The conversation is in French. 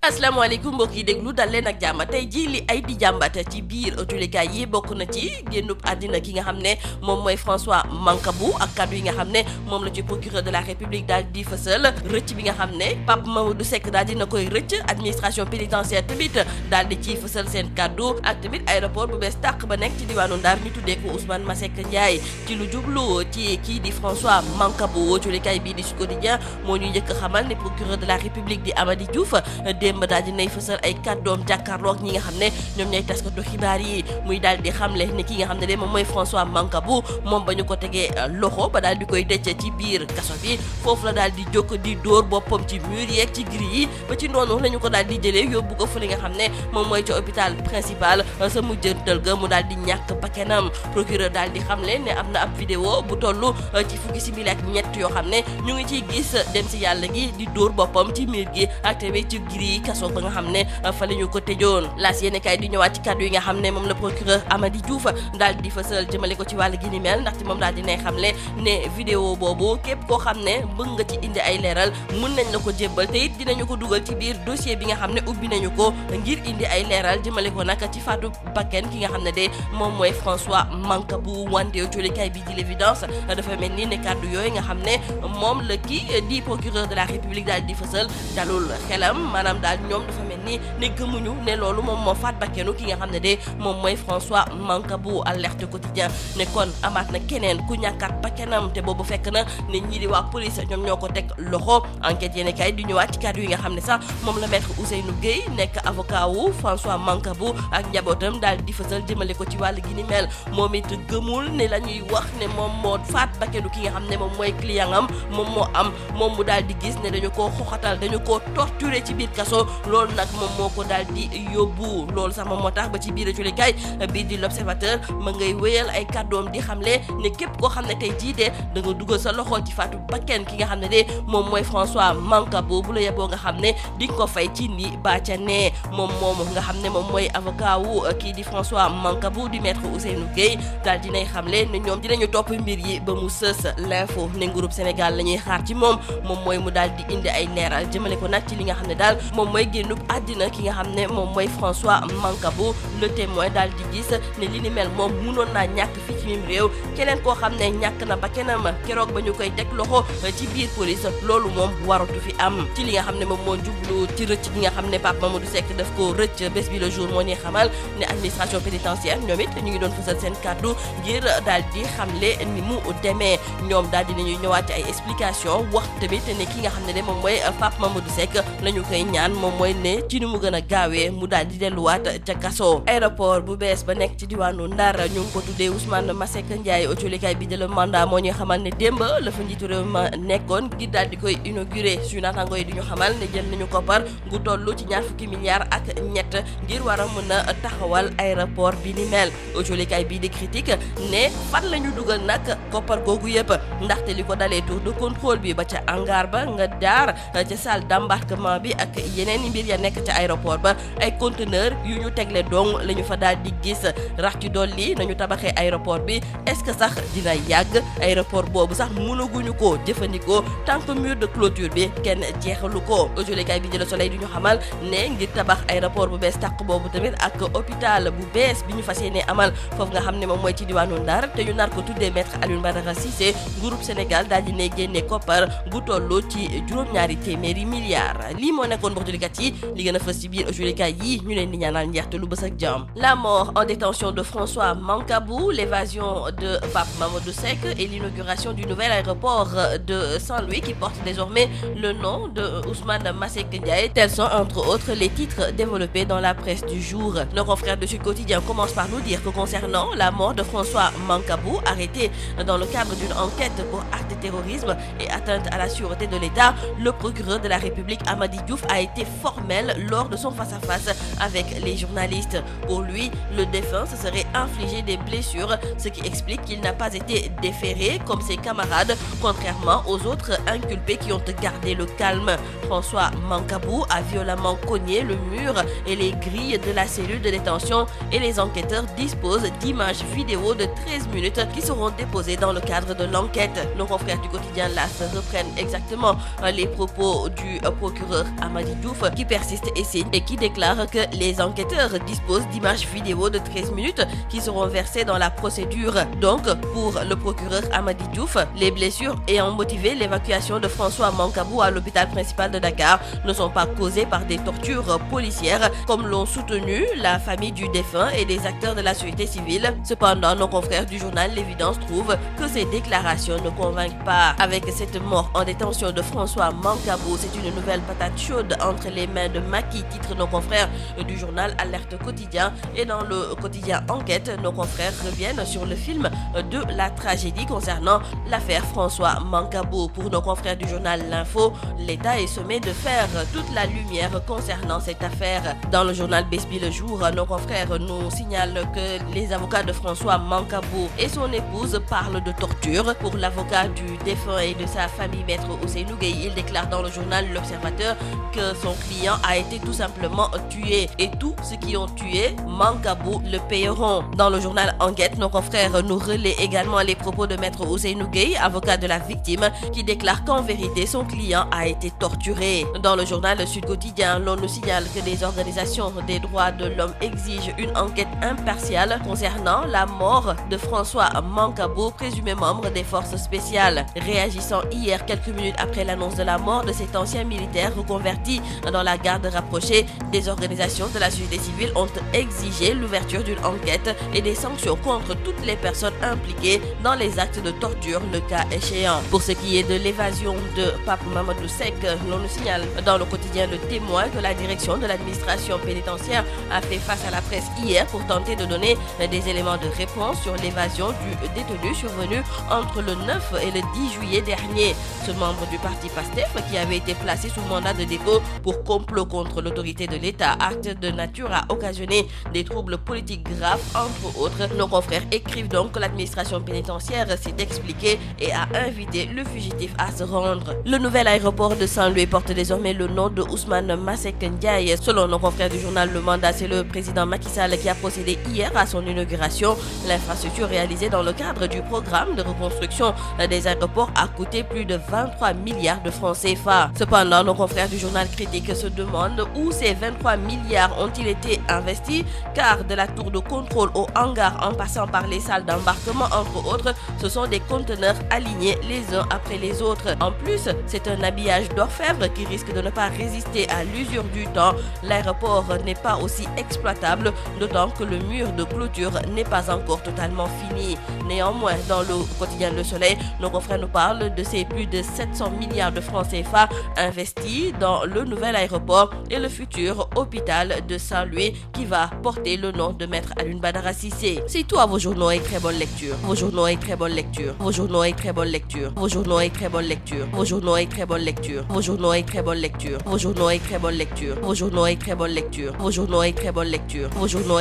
asalaamaaleykum mbokk yi déglu dal leen ak jàmm tey jii li ay di jàmbat ci biir ëtulikaay yi bokk na ci génnub àddina ki nga xam ne moom mooy François Mancabou ak kaddu yi nga xam ne moom la ci procureur de la République daal di fësal rëcc bi nga xam ne Pape Mamadou Seck daal dina koy rëcc administration pénitentiaire tamit daal di ci fësal seen kaddu ak tamit aéroport bu bees tàq ba nekk ci diwaanu Ndar ñu tuddee ko Ousmane Masseck Ndiaye ci lu jublu ci kii di François Mancabou ëtulikaay bii di Sud Quotidien moo ñu njëkk xamal ne procureur de la République di Amady Diouf démb daal di nay fësal ay kàddoom jàkkaarloog ñi nga xam ne ñoom ñooy taskatu xibaar yi muy daal di xamle ne ki nga xam ne de moom mooy François Mancabou moom ba ñu ko tegee loxo ba daal di koy tëj ci biir kaso bi foofu la daal di jóg di dóor boppam ci mur yeeg ci gris yi ba ci noonu la ñu ko daal di jëlee yóbbu ko fa li nga xam ne moom mooy ci hôpital principal sa mujjantal ga mu daal di ñàkk bakkanam procureur daal di xamle ne am na ab vidéo bu toll ci fukki simili ak ñett yoo xam ne ñu ngi ciy gis dem si yàlla gi di dóor boppam ci mur gi ak tamit ci gris kaso ba nga xam ne fa la ñu ko tëjoon laas yéene kay di ñëwaat ci kàddu yi nga xam ne moom la procureur Amady Diouf daal di fësal jëmale ko ci wàll gi ni mel ndaxte moom daal di nay xamle ne vidéo boobu képp koo xam ne bëgg nga ci indi ay leeral mun nañ la ko jébbal te it dinañu ko dugal ci biir dossier bi nga xam ne ubbi nañu ko ngir indi ay leeral jëmale ko nag ci faatu bakken ki nga xam ne de moom mooy François Mancabou wante coolikaay bi di l'évidence dafa mel ni ne kàddu yooyu nga xam ne moom la kii di procureur de la République daal di fësal dalul xelam maanaam daal ñoom dafa mel ni ne gëmuñu ne loolu moom moo faat bakkenu ki nga xam ne de moom mooy François Mancabou alerte quotidien ne kon amaat na keneen ku ñàkkaat bakkenam te boobu fekk na ne ñii di waa police ñoom ñoo ko teg loxo enquête yéene kay di ñëwaat ci kàddu yi nga xam ne sax moom la maître Ousseynou Gueye nekk avocat wu François Mancabou ak njabootam daal di fësal jëmale ko ci wàll gi ni mel moom it gëmul ne la ñuy wax ne moom moo faat bakkenu ki nga xam ne moom mooy client am moom moo am moom mu daal di gis ne dañu koo xoxatal dañu koo torturer ci biir kaso loolu nag moom moo ko daal di yóbbu loolu sax moom moo tax ba ci biir julikaay bii di l'observateur ma ngay wéyal ay kàddoom di xamle ne képp koo xam ne tey jii de da nga dugal sa loxo ci faatu bakken ki nga xam ne de moom mooy François Mancabou bu la yeboo nga xam ne di nga ko fay ci ni ba ca nee moom nga xam ne moom mooy avocat wu kii di François Mancabou di maître Ousseynou Gueye daal dinay xamle ne ñoom dinañu topp mbir yi ba mu sës l'info ne groupe Sénégal la ñuy xaar ci moom mooy mu daal di indi ay leeral jëmale ko nag ci li nga xam ne daal moom mooy génnub àddina ki nga xam ne moom mooy François Mancabou le témoin daal di gis ne li ni mel moom munoon naa ñàkk fii ci mim réew keneen koo xam ne ñàkk na bakkanam keroog ba ñu koy teg loxo ci biir police loolu moom waratu fi am ci li nga xam ne moom moo jublu ci rëcc gi nga xam ne Pape Mamadou Seck daf ko rëcc bés bi le jour moo ñuy xamal ne administration pénitentiaire ñoom it ñu ngi doon fësal seen kàddu ngir daal di xamle ni mu demee ñoom daal di nañuy ñëwaat ci ay explication wax tamit ne ki nga xam ne de moom mooy Pape Mamadou Seck la ñu koy ñaan moom mooy ne ci ni mu gën a gaawee mu daal di delluwaat ca kaso aéroport bu bees ba nekk ci diwaanu Ndar ñu ngi ko tuddee Ousmane Masseck Ndiaye autolikaay bi de le mandat moo ñuy xamal ne démb la fa njiitu réew ma nekkoon ngir daal di koy inauguré suñu naataango yi di ñu xamal ne jël nañu koppar gu toll ci ñaar fukki milliards ak ñett ngir war a mën a taxawal aéroport bi ni mel autolikaay bii di critique ne fan la ñu dugal nag koppar googu yëpp ndaxte li ko dalee tour de contrôle bi ba ca hangar ba nga daar ca salle d'embarquement bi ak yeneen i mbir ya nekk ca aéroport ba ay conteneur yu ñu tegle dong la ñu fa daal di gis rax ci dolli nañu tabaxee aéroport bi est-ce que sax dina yàgg aéroport boobu sax mënaguñu ko jëfandikoo tant que mur de clôture bi kenn jeexalu ko autolikaay bi di Le Soleil du ñu xamal ne ngir tabax aéroport bu bees tàq boobu tamit ak hôpital bu bees bi ñu fas yéene amal foofu nga xam ne moom mooy ci diwaanu Ndar te ñu nar ko tuddee maître Alioune Badara Cissé groupe Sénégal daal di ne génne koppar gu toll ci juróom-ñaari téeméeri milliards lii moo nekkoon mbokk jullikat yi li gën a fës ci biir autolikaay yi ñu leen di ñaanal njeexte lu bës ak jàmm. La mort en détention de François Mancabou, l'évasion de Pape Mamadou Seck et l'inauguration du nouvel aéroport de Saint-Louis qui porte désormais le nom de Ousmane Masseck Ndiaye. Tels sont entre autres les titres développés dans la presse du jour. Nos confrères de Sud Quotidien commencent par nous dire que concernant la mort de François Mancabou, arrêté dans le cadre d'une enquête pour acte de terrorisme et atteinte à la sûreté de l'État, le procureur de la République Amady Diouf a été formel lors de son face-à-face avec les journalistes. Pour lui, le défunt se serait infligé des blessures, ce qui explique qu'il n'a pas été déféré comme ses camarades, contrairement aux autres inculpés qui ont gardé le calme. François Mancabou a violemment cogné le mur et les grilles de la cellule de détention et les enquêteurs disposent d'images vidéo de 13 minutes qui seront déposées dans le cadre de l'enquête. Nos confrères du quotidien LAS reprennent exactement les propos du procureur Amady Diouf Diouf qui persiste et signe et qui déclare que les enquêteurs disposent d'images vidéo de 13 minutes qui seront versées dans la procédure. Donc, pour le procureur Amady Diouf, les blessures ayant motivé l'évacuation de François Mancabou à l'hôpital principal de Dakar ne sont pas causées par des tortures policières, comme l'ont soutenu la famille du défunt et des acteurs de la société civile. Cependant, nos confrères du journal L'Évidence trouvent que ces déclarations ne convainquent pas. Avec cette mort en détention de François Mancabou, c'est une nouvelle patate chaude entre les mains de Macky, titre nos confrères du journal Alerte Quotidien. Et dans le quotidien Enquête, nos confrères reviennent sur le film de la tragédie concernant l'affaire François Mancabou. Pour nos confrères du journal L'Info, l'État est sommé de faire toute la lumière concernant cette affaire. Dans le journal Besbi Le Jour, nos confrères nous signalent que les avocats de François Mancabou et son épouse parlent de torture. Pour l'avocat du défunt et de sa famille, maître Ousseynou Gueye, il déclare dans le journal L'Observateur que son client a été tout simplement tué et tous ceux qui ont tué Mancabou le payeront. Dans le journal Enquête, nos confrères nous relaient également les propos de maître Ousseynou Gueye, avocat de la victime, qui déclare qu'en vérité son client a été torturé. Dans le journal Le Sud Quotidien, l'on nous signale que des organisations des droits de l'homme exigent une enquête impartiale concernant la mort de François Mancabou, présumé membre des forces spéciales. Réagissant hier, quelques minutes après l'annonce de la mort de cet ancien militaire reconverti dans la garde rapprochée, des organisations de la société civile ont exigé l'ouverture d'une enquête et des sanctions contre toutes les personnes impliquées dans les actes de torture, le cas échéant. Pour ce qui est de l'évasion de Pape Mamadou Seck, l'on nous signale dans le quotidien Le Témoin que la direction de l'administration pénitentiaire a fait face à la presse hier pour tenter de donner des éléments de réponse sur l'évasion du détenu survenu entre le 9 et le 10 juillet dernier. Ce membre du parti PASTEF, qui avait été placé sous mandat de dépôt pour complot contre l'autorité de l'État, acte de nature à occasionner des troubles politiques graves, entre autres. Nos confrères écrivent donc que l'administration pénitentiaire s'est expliquée et a invité le fugitif à se rendre. Le nouvel aéroport de Saint-Louis porte désormais le nom de Ousmane Masseck Ndiaye. Selon nos confrères du journal Le Mandat, c'est le président Macky Sall qui a procédé hier à son inauguration. L'infrastructure réalisée dans le cadre du programme de reconstruction des aéroports a coûté plus de 23 milliards de francs CFA. Cependant, nos confrères du journal Critique se demandent où ces 23 milliards ont-ils été investis, car de la tour de contrôle au hangar en passant par les salles d'embarquement entre autres, ce sont des conteneurs alignés les uns après les autres. En plus, c'est un habillage d'orfèvre qui risque de ne pas résister à l'usure du temps. L'aéroport n'est pas aussi exploitable, d'autant que le mur de clôture n'est pas encore totalement fini. Néanmoins, dans le quotidien Le Soleil, nos confrères nous parlent de ces plus de 700 milliards de francs CFA investis dans le nouvel aéroport et le futur hôpital de Saint-Louis qui va porter le nom de Maître Alioune Badara Cissé. C'est tout à vos journaux et très bonne lecture. Vos journaux et très bonne lecture. Vos journaux et très bonne lecture. Vos journaux et très bonne lecture. Vos journaux et très bonne lecture. Vos journaux et très bonne lecture. Vos journaux et très bonne lecture. Vos journaux et très bonne lecture. Vos journaux et très bonne lecture. Vos journaux